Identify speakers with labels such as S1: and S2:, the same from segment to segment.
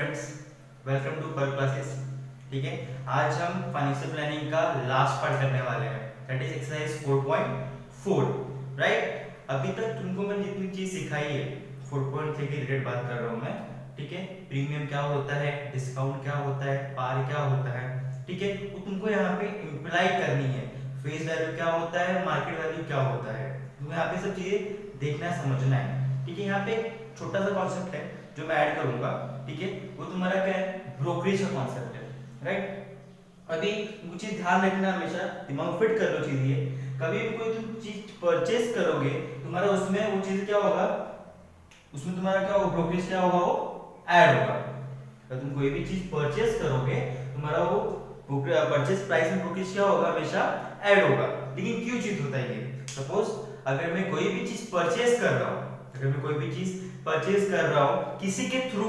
S1: Friends, welcome to पर classes. ठीक है, आज हम फाइनेंशियल प्लानिंग का लास्ट पार्ट करने वाले हैं, दैट इज एक्सरसाइज 4.4। राइट, अभी तक तुमको मैंने जितनी चीज सिखाई है 4.3 की रिलेटेड बात कर रहा हूँ मैं। ठीक है, प्रीमियम क्या होता है, डिस्काउंट क्या होता है, पार क्या होता है, ठीक है, वो तुमको यहाँ पे इम्प्लाई करनी है। फेस वैल्यू क्या होता है, मार्केट वैल्यू क्या होता है, तुमको यहाँ पे सब चीजें देखना समझना है। ठीक है, यहाँ पे छोटा सा कॉन्सेप्ट है जो मैं ऐड करूंगा। ठीक है, वो तुम्हारा क्या है, ब्रोकरेज का कॉन्सेप्ट है। राइट, अभी कुछ चीज ध्यान रखना, हमेशा दिमाग फिट कर लो चीज ये। कभी भी कोई तुम चीज परचेस करोगे, तुम्हारा उसमें वो चीज क्या होगा, उसमें तुम्हारा क्या होगा, ब्रोकरेज क्या होगा, वो ऐड होगा। अगर तुम कोई भी चीज परचेस करोगे, तुम्हारा वो परचेस प्राइस में ब्रोकरेज क्या होगा, हमेशा ऐड होगा। लेकिन क्यों चीज होता है ये, सपोज अगर मैं कोई भी चीज परचेस कर रहा हूँ, अगर मैं कोई भी चीज परचेस कर रहा हूँ किसी के थ्रू,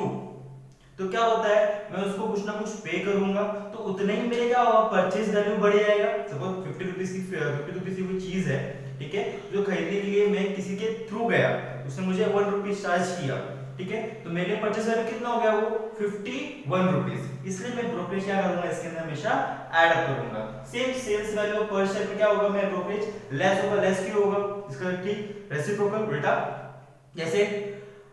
S1: तो क्या होता है, मैं उसको कुछ ना कुछ पे करूंगा, तो उतने ही मेरे क्या होगा, परचेस वैल्यू बढ़ जाएगा। सपोज 50 रुपीज की कोई चीज है, ठीक है, जो खरीदने के लिए मैं किसी के थ्रू गया, उसने मुझे 1 रुपीज चार्ज किया। ठीक है, तो मेरे परचेस वैल्यू कितना हो गया, वो 51 रुपीज। इसलिए मैं ब्रोकरेज क्या करूंगा, इसके अंदर हमेशा ऐड अप करूंगा। Same sales value per share में क्या होगा, मैं ब्रोकरेज लेस होगा, लेस क्यों होगा, इसका ठीक रेसिप्रोकल उल्टा। जैसे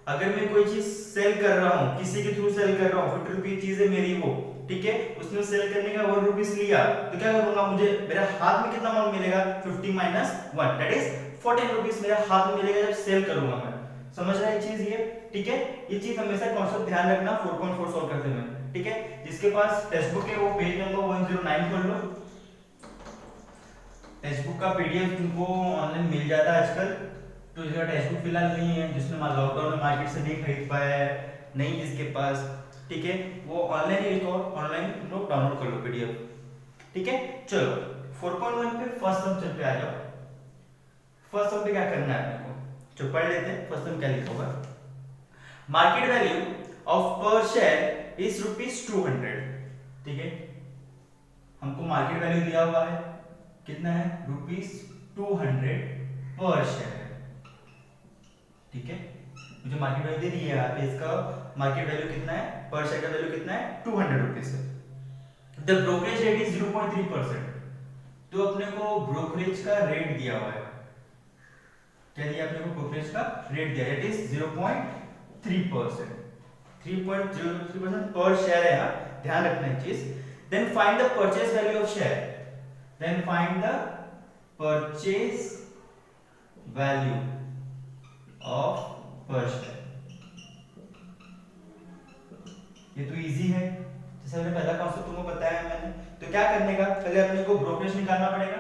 S1: अगर मैं कोई चीज सेल कर रहा हूँ, किसी के थ्रू सेल कर रहा हूँ, 50 रुपीज चीज है मेरी वो, ठीक है, उसने सेल करने का 1 रुपीज लिया, तो क्या करूंगा, मुझे मेरे हाथ में कितना अमाउंट मिलेगा, 50 माइनस 1 दैट इज 14 रुपीज मेरे हाथ में मिलेगा जब सेल करूंगा मैं। समझ रहे हैं चीज ये? ठीक है, ये चीज हमेशा कॉन्सेप्ट ध्यान रखना 4.4 सॉल्व करते हुए। ठीक है, जिसके पास टेक्स्ट बुक है वो पेज नंबर 109 खोल लो। टेक्स्ट बुक का पीडीएफ तुमको ऑनलाइन मिल जाता है आजकल। तो जिसका टेक्स्ट बुक फिलहाल नहीं है, जिसने लॉकडाउन में मार्केट से नहीं खरीद पाया है, नहीं जिसके पास, ठीक है, वो ऑनलाइन ही ऑनलाइन तुम लोग डाउनलोड कर लो पीडीएफ। ठीक है, चलो 4.1 पे फर्स्ट सम पे आ जाओ। फर्स्ट सम पे क्या करना है आपको, जो पढ़ लेते हैं। फर्स्ट सम क्या लिखा होगा, market value of per share is ₹200। ठीक है, हमको मार्केट वैल्यू दिया हुआ है, कितना है, ₹200 पर शेयर। ठीक है, मुझे मार्केट वैल्यू दे दी है यहाँ पे, इसका मार्केट वैल्यू कितना है, पर शेयर का वैल्यू कितना है, 200 रुपीज है। The brokerage rate is 0.3%। तो अपने को ब्रोकरेज का रेट दिया हुआ है, क्या दिया अपने को, ब्रोकरेज का रेट दिया, इट इज 0.3%, 3.03% पर शेयर है, यहाँ ध्यान रखना है चीज। Then find the purchase value of share, then find the purchase value of per share. ये तो इजी है, जैसे मैंने पहला कॉन्सेप्ट तुमको बताया मैंने। तो क्या करने का, पहले अपने को ब्रोकरेज निकालना पड़ेगा,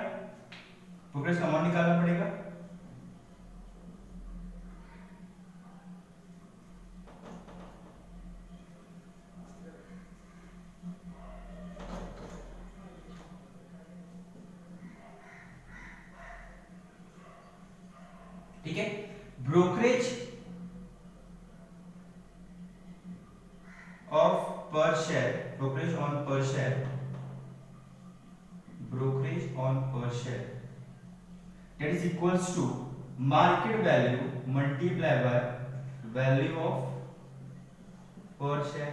S1: ब्रोकरेज का अमाउंट निकालना पड़ेगा। ठीक है, brokerage of per share, brokerage on per share, brokerage on per share that is equals to market value multiply by value of per share.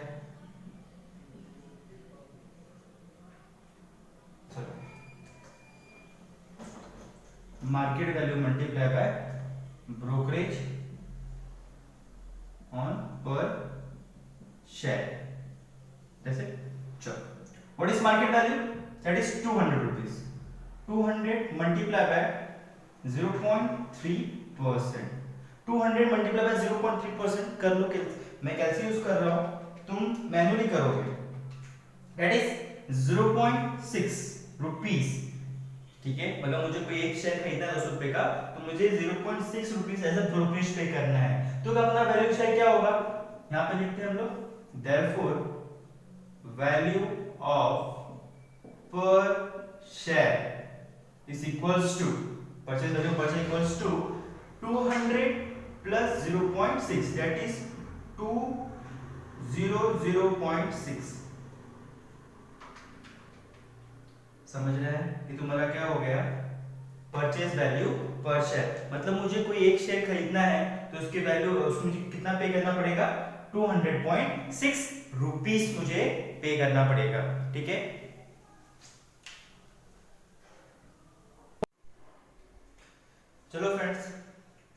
S1: Market value multiply by brokerage on per share. जैसे चलो, what is market value, that is 200 rupees, 200 multiply by 0.3%, 200 multiply by 0.3% कर लो, मैं कैसे use कर रहा हूं, तुम manually करोगे, दैट इज 0.6 रुपीज। ठीक है, मतलब मुझे कोई एक शेयर खरीदना है 10 रुपए का, तो मुझे 0.6 rupees as a brokerage pay करना है। तो अपना वैल्यू शेयर क्या होगा, यहाँ पे लिखते हैं हम लोग, therefore value of per share is equals to, purchase value per share equals to 200 plus 0.6 that is 200.6। समझ रहे हैं, ये तुम्हारा क्या हो गया, परचेज वैल्यू पर शेयर। मतलब मुझे कोई एक शेयर खरीदना है, तो उसकी वैल्यू, उसमें कितना पे करना पड़ेगा, 200.6 रुपीस मुझे पे करना पड़ेगा। ठीक है, चलो फ्रेंड्स,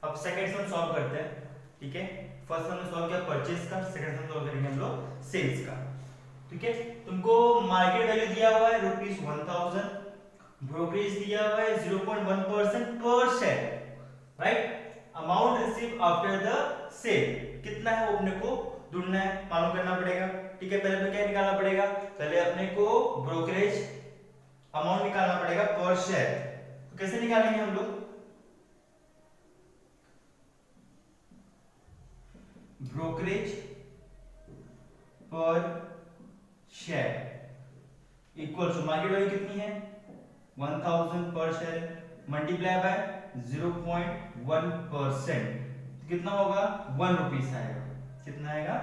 S1: अब सेकंड सम सॉल्व करते हैं। ठीक है, फर्स्ट सम सॉल्व किया परचेज का, सेकंड सम सॉल्व करेंगे हम लोग सेल्स का। ठीक है, तुमको मार्केट वैल्यू दिया हुआ है ₹1000, ब्रोकरेज दिया हुआ है 0.1% per share, right. Amount receive after the sale कितना है वो अपने को ढूंढना है, मालूम करना पड़ेगा। ठीक है, पहले अपने क्या निकालना पड़ेगा, पहले अपने को ब्रोकरेज अमाउंट निकालना पड़ेगा पर शेयर। तो कैसे निकालेंगे हम लोग, brokerage per share equal to market value कितनी है 1000 पर शेयर मल्टीप्लाई बाय 0.1%, कितना होगा 1 रुपीस आएगा। कितना आएगा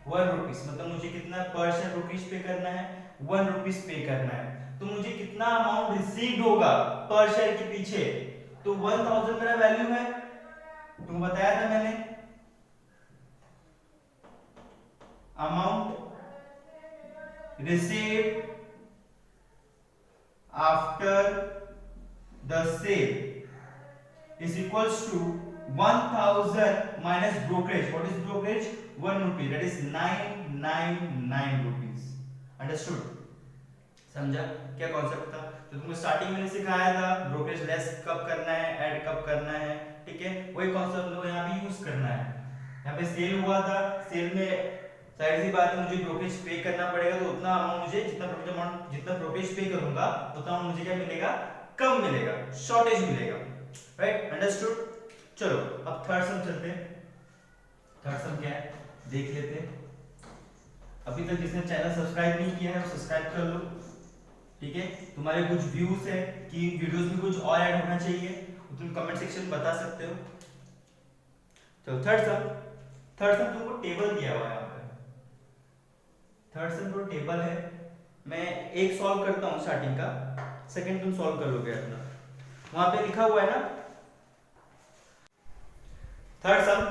S1: 1 रुपीस, मतलब मुझे कितना पर शेयर रुपीस पे करना है, 1 रुपीस पे करना है। तो मुझे कितना अमाउंट रिसीव्ड होगा पर शेयर के पीछे, तो 1000 मेरा वैल्यू है, तुमको बताया था मैंने। Amount received after the sale is equals to 1000 minus brokerage. What is brokerage? 1 rupee, that is 999 rupees. Understood? समझा क्या कॉन्सेप्ट था? तो तुमको स्टार्टिंग में सिखाया था ब्रोकरेज लेस कब करना है, ऐड कब करना है। ठीक है, वही कॉन्सेप्ट लोग यहाँ भी यूज करना है। यहाँ पे सेल हुआ था, सेल में जाहिर सी बात है मुझे ब्रोकरेज पे करना पड़ेगा, तो उतना अमाउंट मुझे जितना ब्रोकरेज पे करूंगा उतना मुझे क्या मिलेगा, कम मिलेगा, शॉर्टेज मिलेगा, राइट। अंडरस्टूड। चलो अब थर्ड सम चलते हैं। थर्ड सम क्या है देख लेते हैं। अभी तक जिसने चैनल सब्सक्राइब नहीं किया है वो सब्सक्राइब कर लो। ठीक है, तुम्हारे कुछ व्यूज है कि वीडियोस में कुछ और ऐड होना चाहिए तो तुम कमेंट सेक्शन में बता सकते हो। चलो थर्ड सम तुमको टेबल दिया हुआ है यहाँ पे। थर्ड सम तो टेबल है, मैं एक सॉल्व करता हूँ स्टार्टिंग का, सेकंड तुम सॉल्व कर लोगे अपना। वहां पे लिखा हुआ है ना third sum,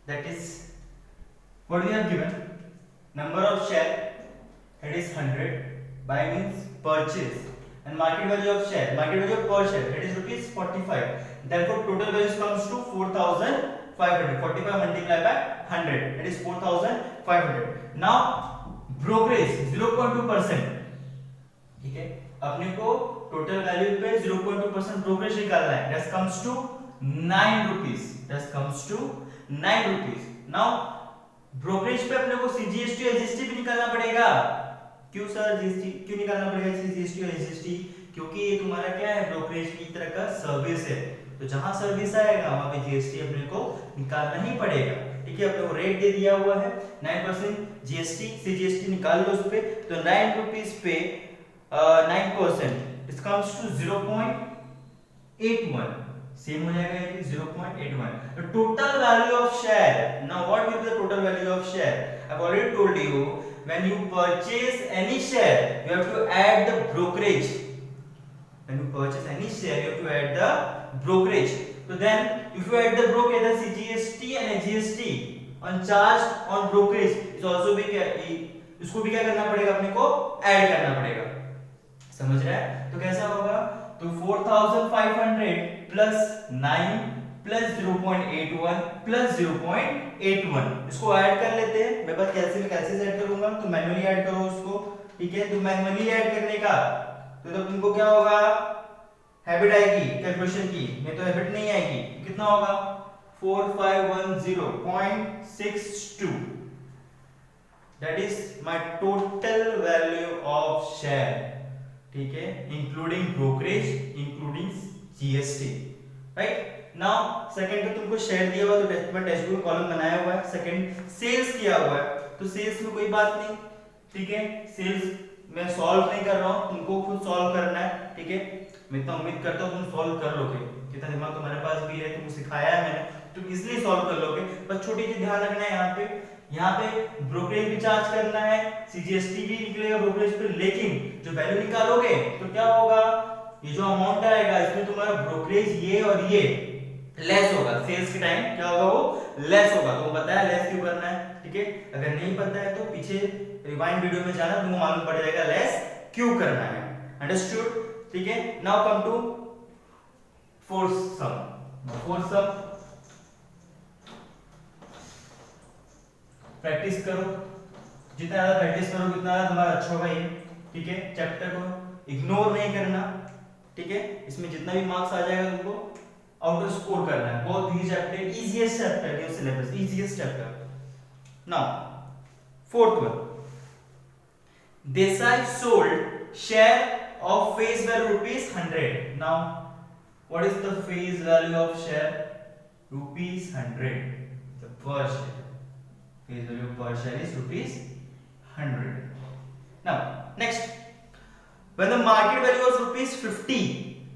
S1: that is what we have given number of share, that is 100, by means purchase, and market value of share, market value per share that is ₹45, therefore total value comes to 4500, 45 multiplied by 100 that is 4500. now brokerage 0.2%। ठीक है, अपने को total value पे 0.2% brokerage निकालना है, that comes to 9 rupees, that comes to 9 rupees. Now brokerage पे अपने को सीजीएसटी और एसजीएसटी भी निकालना पड़ेगा। क्यों सर जीएसटी क्यों निकालना पड़ेगा सीजीएसटी और एसजीएसटी? क्योंकि ये तुम्हारा क्या है, ब्रोकरेज की तरह का सर्विस है, तो जहां सर्विस आएगा वहां पे जीएसटी अपने को निकालना ही पड़ेगा। ठीक है, अपने को रेट दे दिया हुआ है 9% जीएसटी, सीजीएसटी निकाल लो उस पे, तो 9 रुपीस पे 9% it comes to 0.81, सेम हो जाएगा ये 0.81। the total value of share, now what will be the total value of share? I've already told you when you purchase any share you have to add the brokerage, when you purchase any share you have to add the brokerage, so then if you add the brokerage the CGST and GST on charge on brokerage is also be इसको भी क्या करना पड़ेगा, अपने को add करना पड़ेगा। समझ रहा है? तो कैसा होगा, तो 4500 प्लस 9 प्लस 0.81 प्लस 0.81 इसको ऐड कर लेते हैं। मैं बस कैसे ऐड करूंगा, तो मैन्युअली ऐड करो उसको। ठीक है, तो मैन्युअली ऐड करने का तो तुमको क्या होगा, हैबिट आएगी कैलकुलेशन की, नहीं तो हैबिट नहीं आएगी। कितना होगा 4510.62, that is my total value of share। ठीक है, including brokerage, including GST, right. Now second पे तुमको शेयर दिया हुआ, तो मैं टेक्स्ट बुक में कॉलम बनाया हुआ है। सेकंड सेल्स किया हुआ है, तो सेल्स में कोई बात नहीं। ठीक है, सेल्स मैं सॉल्व नहीं कर रहा हूं, तुमको खुद सॉल्व करना है। ठीक है, मैं तो उम्मीद करता हूं तुम सॉल्व कर लोगे, कितना दिमाग तुम्हारे पास भी है, तुमको सिखाया है मैंने, तुम इजीली सॉल्व कर लोगे। बस छोटी सी ध्यान रखना है, यहाँ पे ब्रोकरेज भी चार्ज करना है, सीजीएसटी भी निकलेगा ब्रोकरेज पे, लेकिन जो वैल्यू निकालोगे तो क्या होगा, ये जो अमाउंट आएगा इसमें तुम्हारा ब्रोकरेज ये और ये लेस होगा, सेल्स के टाइम क्या होगा, वो लेस होगा। तो बताया लेस क्यों करना है, ठीक है। अगर नहीं पता है तो पीछे रिवाइंड वीडियो में जाना, तुमको मालूम पड़ जाएगा लेस क्यों करना है। अंडरस्टूड, ठीक है। Now come to fourth sum. Fourth sum practice करो, जितना ज्यादा प्रैक्टिस करो उतना ज्यादा तुम्हारा अच्छा होगा ये, ठीक है। चैप्टर को इग्नोर नहीं करना, ठीक है। इसमें जितना भी मार्क्स आ जाएगा तुमको आउट ऑफ स्कोर करना है। बहुत ही चैप्टर, इजीएस्ट चैप्टर है syllabus, easiest chapter. Now fourth one, Desai sold share of face value rupees 100. Now what is the face value of share? Rupees 100. The per share, face value per share is rupees 100. Now next, when the market value was rupees 50,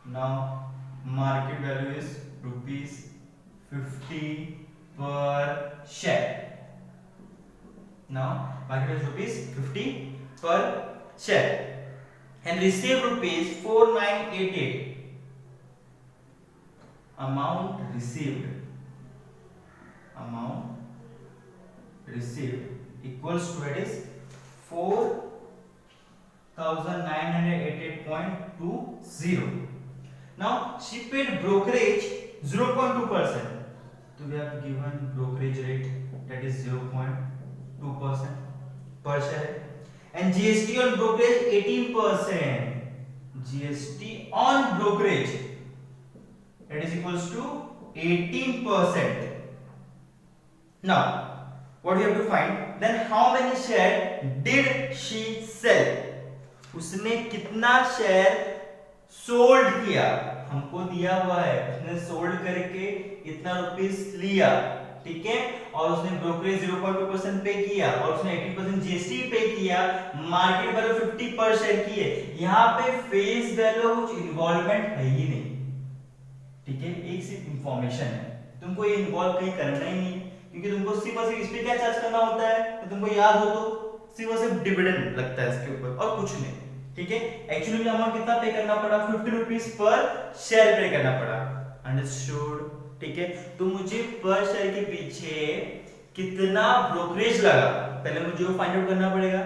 S1: now market value is rupees 50 per share. Now market value is rupees 50 per share and received rupees 4988. Amount received equals to, it is 4988.20. Now she paid brokerage 0.2%. So we have given brokerage rate, that is 0.2% per share, and GST on brokerage 18%. GST on brokerage, that is equals to 18%. Now what we have to find, then how many share did she sell? उसने कितना share sold किया, हमको दिया हुआ है, उसने sold करके इतना रुपीस लिया, ठीक है। और उसने ब्रोकरेज 0.2% पे किया और उसने 18% जीएसटी पे किया, मार्केट वैल्यू 50 पर शेयर की है। यहाँ पे फेस वैल्यू कुछ इन्वॉल्वमेंट है ही नहीं, ठीक है। एक सिर्फ इंफॉर्मेशन है, तुमको ये इन्वॉल्व कहीं करना ही नहीं, क्योंकि तुमको सिर्फ और सिर्फ इस पे क्या चार्ज करना होता है, तो तुमको याद हो तो सिर्फ और सिर्फ डिविडेंड लगता है इसके ऊपर और कुछ नहीं, ठीक है। एक्चुअली में अमाउंट कितना पे करना पड़ा, 50 रुपीस पर शेयर पे करना पड़ा। अंडरस्टूड, ठीक है। तो मुझे पर शेयर के पीछे कितना ब्रोकरेज लगा, पहले मुझे वो फाइंड आउट करना पड़ेगा,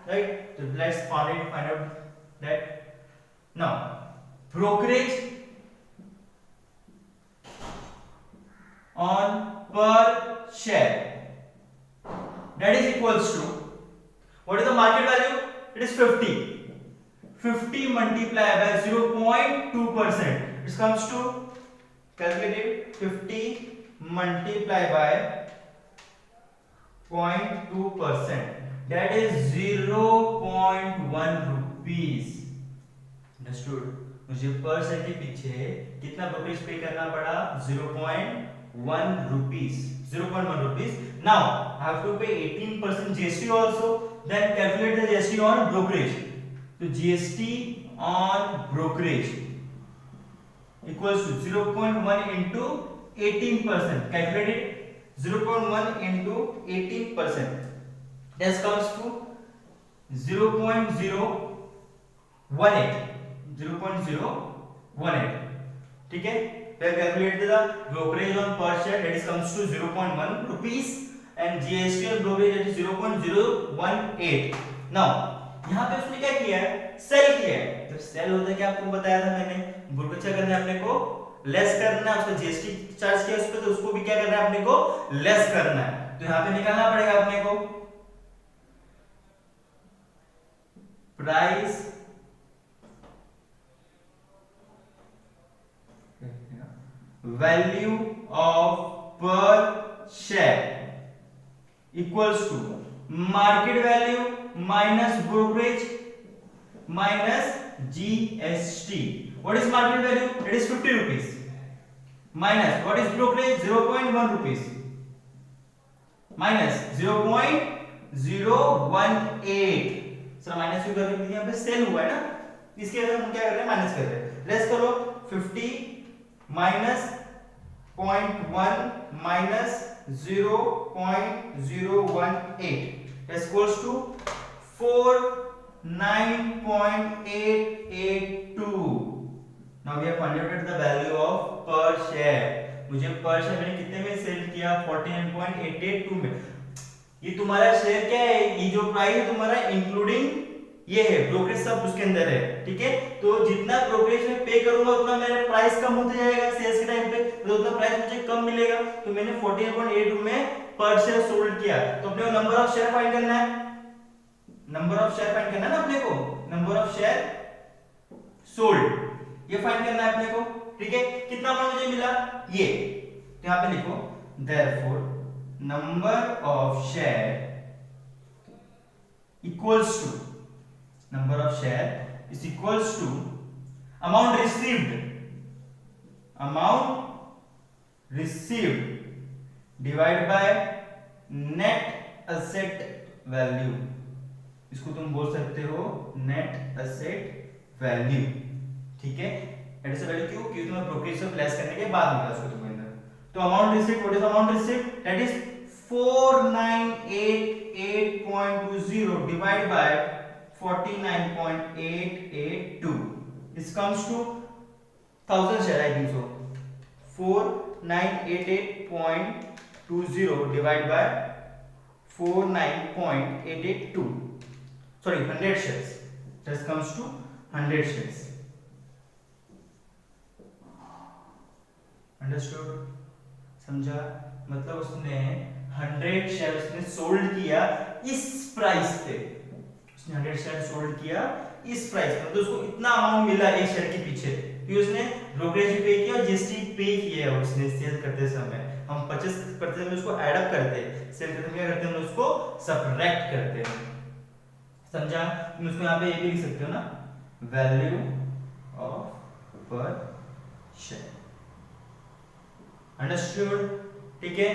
S1: राइट। तो let's find out that. Now brokerage on per share, that is equals to, what is the market value? It is 50. 50 multiplied by 0.2%, it comes to, calculate it, 50 multiplied by 0.2%, that is 0.1 rupees. Understood? मुझे पर share के पीछे कितना brokerage pay करना पड़ा, 0.1 rupees. 0.1 rupees. Now I have to pay 18% GST also. Then calculate the GST on brokerage. So GST on brokerage equals to 0.1 into 18%. Calculate it. 0.1 into 18%. This comes to 0.018. 0.018, ठीक है। Then calculate the brokerage on per share, that is comes to 0.1 rupees and GST on brokerage, that is 0.018. Now यहाँ पे उसने क्या किया है, cell किया है। जब सेल होता है क्या आपको बताया था मैंने, ब्रोकरेज करना है अपने को लेस करना है, उसका जीएसटी चार्ज किया उस पे, तो उसको भी क्या करना है अपने को लेस करना है। तो यहाँ पे निकालना पड़ेगा अपने को price value of per share equals to market value minus brokerage minus GST. What is market value? It is 50 rupees. Minus what is brokerage? 0.1 rupees. Minus 0.018. Sir minus क्यों कर रहे हैं, यहाँ पे सेल हुआ है ना, इसके वजह हम क्या कर रहे हैं, माइनस कर रहे हैं। लेस करो, 50 minus 0.1 minus 0.018 is equals to 49.882. Now we have found out the value of per share. मुझे पर शेयर मैंने कितने में सेल किया 49.882 में। ये तुम्हारा शेयर क्या है, ये जो प्राइस है तुम्हारा इंक्लूडिंग ये है ब्रोकरेज सब उसके अंदर है, ठीक है। तो जितना ब्रोकरेज में पे करूंगा उतना मेरा प्राइस कम होता जाएगा सेल्स के टाइम पे, तो उतना प्राइस मुझे कम मिलेगा। तो मैंने 48.82 में पर शेयर सोल्ड किया, तो अपने को नंबर ऑफ शेयर फाइंड करना है, नंबर ऑफ शेयर फाइंड करना है ना अपने को, नंबर ऑफ शेयर सोल्ड ये फाइंड करना है अपने को, ठीक है। कितना अमाउंट मुझे मिला ये, तो यहां पे लिखो therefore number of share equals to, number of share is equals to amount received divided by net asset value, इसको तुम बोल सकते हो net asset value, ठीक है। net asset value क्यों, क्योंकि तुम्हें ब्रोकरेज से लेस करने के बाद मिला उसको तुम्हें अंदर। तो amount received, what is amount received, that is 4988.20 divided by 49.882, this comes to 1000 share, I think so. 4988.20 divided by 49.882, sorry 100 shares, this comes to 100 shares. Understood? समझा? मतलब उसने 100 शेयर उसने सोल्ड किया इस प्राइस पे, 100 शेयर सोल्ड किया इस price पर, तो उसको इतना अमाउंट मिला एक शेयर के पीछे, फिर उसने ब्रोकरेज पे किया और जीएसटी पे किया उसने सेल करते समय। हम परचेस करते समय उसको ऐड अप करते हैं, सेल करते समय क्या करते हैं, हम उसको सबट्रैक्ट करते हैं। समझा? तुम इसको यहां पे ये भी लिख सकते हो ना, value of per share. Understood? ठीक है।